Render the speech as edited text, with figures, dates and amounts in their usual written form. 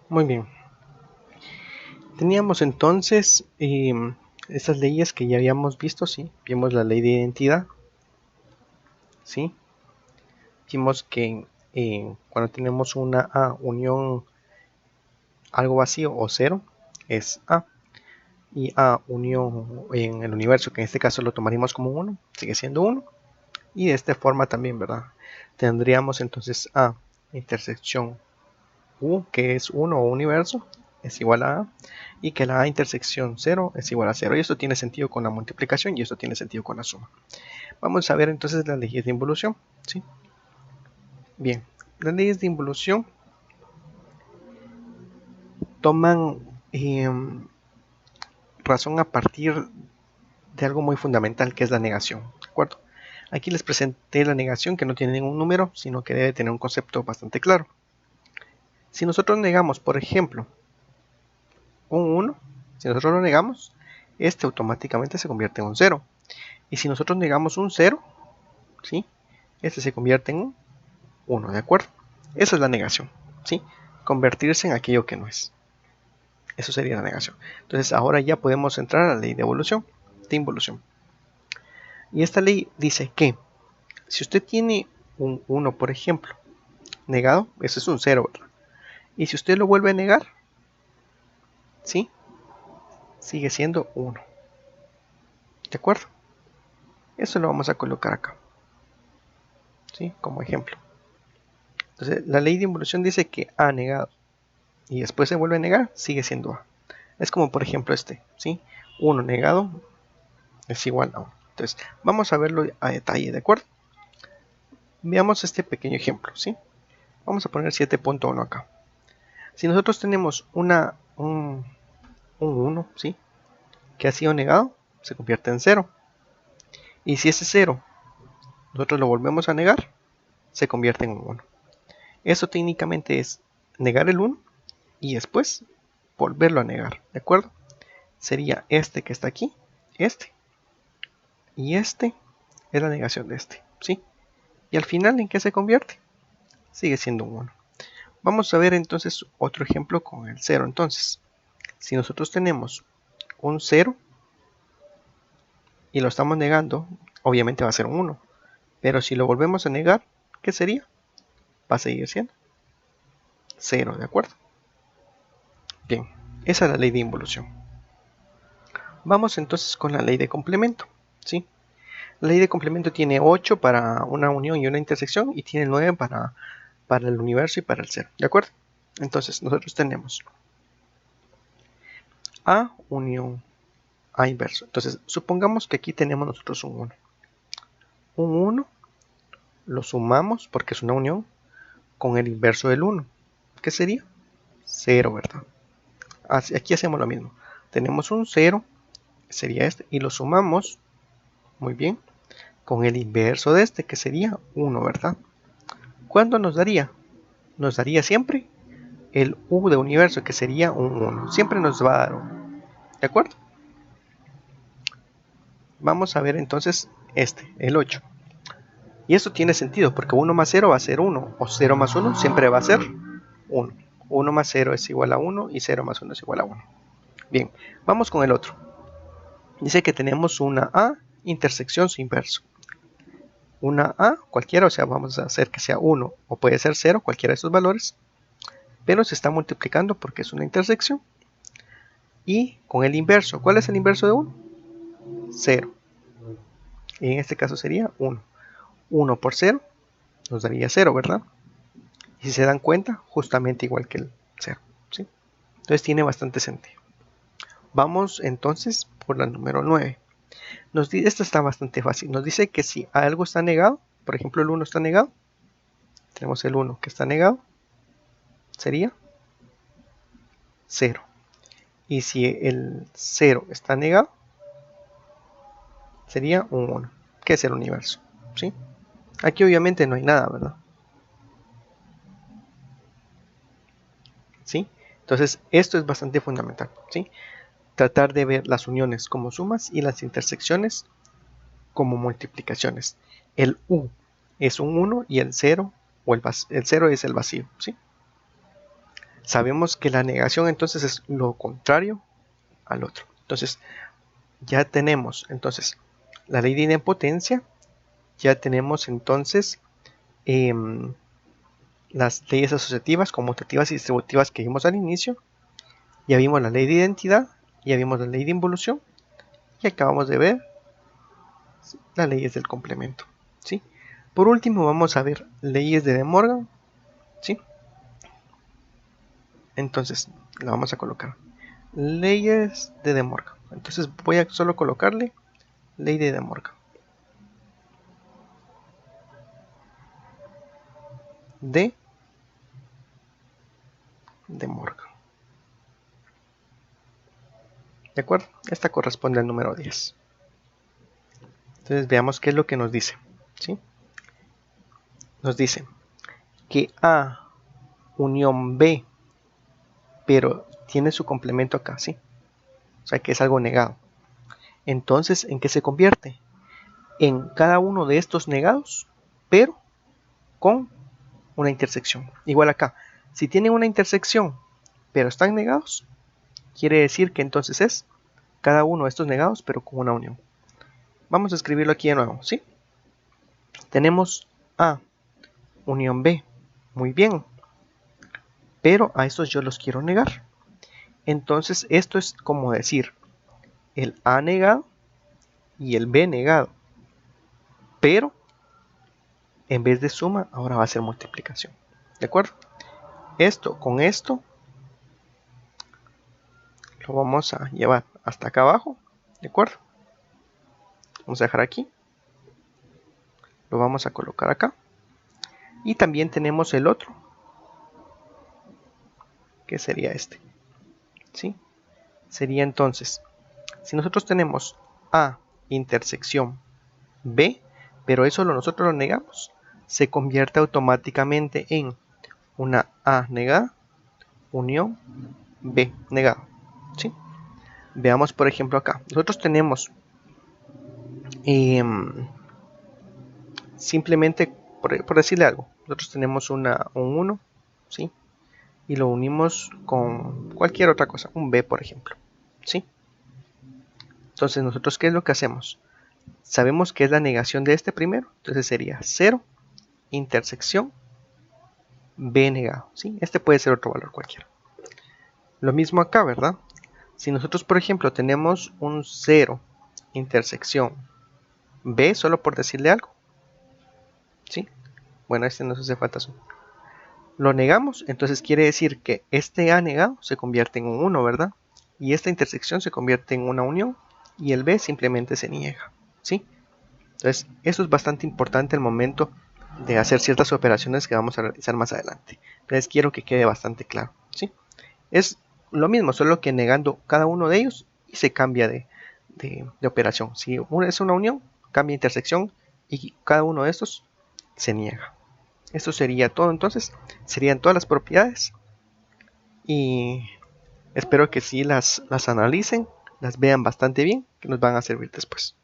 Muy bien. Teníamos entonces estas leyes que ya habíamos visto, ¿sí? Vimos la ley de identidad, ¿sí? Vimos que cuando tenemos una A unión algo vacío o cero, es A. Y A unión en el universo, que en este caso lo tomaríamos como 1, sigue siendo 1. Y de esta forma también, ¿verdad? Tendríamos entonces A intersección U, que es 1 o universo, es igual a A, y que la A intersección 0 es igual a 0. Y esto tiene sentido con la multiplicación y esto tiene sentido con la suma. Vamos a ver entonces las leyes de involución, ¿sí? Bien, las leyes de involución toman razón a partir de algo muy fundamental, que es la negación, ¿de acuerdo? Aquí les presenté la negación, que no tiene ningún número, sino que debe tener un concepto bastante claro. Si nosotros negamos, por ejemplo, un 1, si nosotros lo negamos, este automáticamente se convierte en un 0. Y si nosotros negamos un 0, ¿sí? Este se convierte en un 1, ¿de acuerdo? Esa es la negación, ¿sí? Convertirse en aquello que no es. Eso sería la negación. Entonces ahora ya podemos entrar a la ley de evolución, de involución. Y esta ley dice que si usted tiene un 1, por ejemplo, negado, eso es un 0, ¿verdad? Y si usted lo vuelve a negar, ¿sí? Sigue siendo 1. ¿De acuerdo? Eso lo vamos a colocar acá, ¿sí? Como ejemplo. Entonces, la ley de involución dice que A negado y después se vuelve a negar, sigue siendo A. Es como por ejemplo este, ¿sí? 1 negado es igual a 1. Entonces, vamos a verlo a detalle, ¿de acuerdo? Veamos este pequeño ejemplo, ¿sí? Vamos a poner 7.1 acá. Si nosotros tenemos un 1, ¿sí? Que ha sido negado, se convierte en 0. Y si ese 0 nosotros lo volvemos a negar, se convierte en un 1. Eso técnicamente es negar el 1 y después volverlo a negar, ¿de acuerdo? Sería este que está aquí, este, y este es la negación de este, ¿sí? Y al final, ¿en qué se convierte? Sigue siendo un 1. Vamos a ver entonces otro ejemplo con el 0. Entonces, si nosotros tenemos un 0 y lo estamos negando, obviamente va a ser un 1. Pero si lo volvemos a negar, ¿qué sería? Va a seguir siendo 0, ¿de acuerdo? Bien, esa es la ley de involución. Vamos entonces con la ley de complemento, ¿sí? La ley de complemento tiene 8 para una unión y una intersección y tiene 9 para el universo y para el 0, ¿de acuerdo? Entonces nosotros tenemos A unión A inverso. Entonces supongamos que aquí tenemos nosotros un 1. Un 1 lo sumamos porque es una unión con el inverso del 1. ¿Qué sería? 0, ¿verdad? Aquí hacemos lo mismo. Tenemos un 0, sería este, y lo sumamos, muy bien, con el inverso de este, que sería 1, ¿verdad? ¿Cuánto nos daría? Nos daría siempre el U de universo, que sería un 1. Siempre nos va a dar 1. ¿De acuerdo? Vamos a ver entonces este, el 8. Y esto tiene sentido, porque 1 más 0 va a ser 1, o 0 más 1 siempre va a ser 1. 1 más 0 es igual a 1 y 0 más 1 es igual a 1. Bien, vamos con el otro. Dice que tenemos una A intersección su inverso. Una A cualquiera, o sea, vamos a hacer que sea 1 o puede ser 0, cualquiera de estos valores, pero se está multiplicando porque es una intersección. Y con el inverso, ¿cuál es el inverso de 1? 0. Y en este caso sería 1. 1 por 0 nos daría 0, ¿verdad? Y si se dan cuenta, justamente igual que el 0, ¿sí? Entonces tiene bastante sentido. Vamos entonces por la número 9. Esta está bastante fácil. Nos dice que si algo está negado, por ejemplo el 1 está negado, tenemos el 1 que está negado, sería 0. Y si el 0 está negado, sería un 1, que es el universo, ¿sí? Aquí obviamente no hay nada, ¿verdad? ¿Sí? Entonces esto es bastante fundamental, ¿sí? Tratar de ver las uniones como sumas y las intersecciones como multiplicaciones. El U es un 1 y el 0 o el 0 es el vacío, ¿sí? Sabemos que la negación entonces es lo contrario al otro. Entonces ya tenemos entonces la ley de idempotencia, ya tenemos entonces las leyes asociativas, conmutativas y distributivas que vimos al inicio. Ya vimos la ley de identidad, ya vimos la ley de involución y acabamos de ver las leyes del complemento, ¿sí? Por último vamos a ver leyes de De Morgan, ¿sí? Entonces la vamos a colocar. Leyes de De Morgan. Entonces voy a solo colocarle ley de De Morgan. De Morgan. ¿De acuerdo? Esta corresponde al número 10. Entonces veamos qué es lo que nos dice, ¿sí? Nos dice que A unión B, pero tiene su complemento acá, ¿sí? O sea que es algo negado. Entonces, ¿en qué se convierte? En cada uno de estos negados, pero con una intersección. Igual acá, si tienen una intersección, pero están negados, quiere decir que entonces es cada uno de estos negados, pero con una unión. Vamos a escribirlo aquí de nuevo, ¿sí? Tenemos A unión B. Muy bien. Pero a estos yo los quiero negar. Entonces esto es como decir el A negado y el B negado. Pero en vez de suma, ahora va a ser multiplicación. ¿De acuerdo? Esto con esto lo vamos a llevar hasta acá abajo. ¿De acuerdo? Vamos a dejar aquí. Lo vamos a colocar acá. Y también tenemos el otro, que sería este. ¿Sí? Sería entonces, si nosotros tenemos A intersección B, pero eso nosotros lo negamos, se convierte automáticamente en una A negada unión B negado, ¿sí? Veamos por ejemplo acá, nosotros tenemos simplemente, por decirle algo, nosotros tenemos un 1, ¿sí? Y lo unimos con cualquier otra cosa, un B por ejemplo, ¿sí? Entonces nosotros, ¿qué es lo que hacemos? Sabemos que es la negación de este primero, entonces sería 0 intersección B negado, ¿sí? Este puede ser otro valor cualquiera. Lo mismo acá, ¿verdad? Si nosotros, por ejemplo, tenemos un 0 intersección B, solo por decirle algo, ¿sí? Bueno, este nos hace falta suma. Lo negamos, entonces quiere decir que este A negado se convierte en un 1, ¿verdad? Y esta intersección se convierte en una unión y el B simplemente se niega, ¿sí? Entonces, eso es bastante importante al momento de hacer ciertas operaciones que vamos a realizar más adelante. Entonces, quiero que quede bastante claro, ¿sí? Es lo mismo, solo que negando cada uno de ellos y se cambia de operación. Si es una unión, cambia intersección y cada uno de estos se niega. Esto sería todo, entonces, serían todas las propiedades y espero que sí las analicen, las vean bastante bien, que nos van a servir después.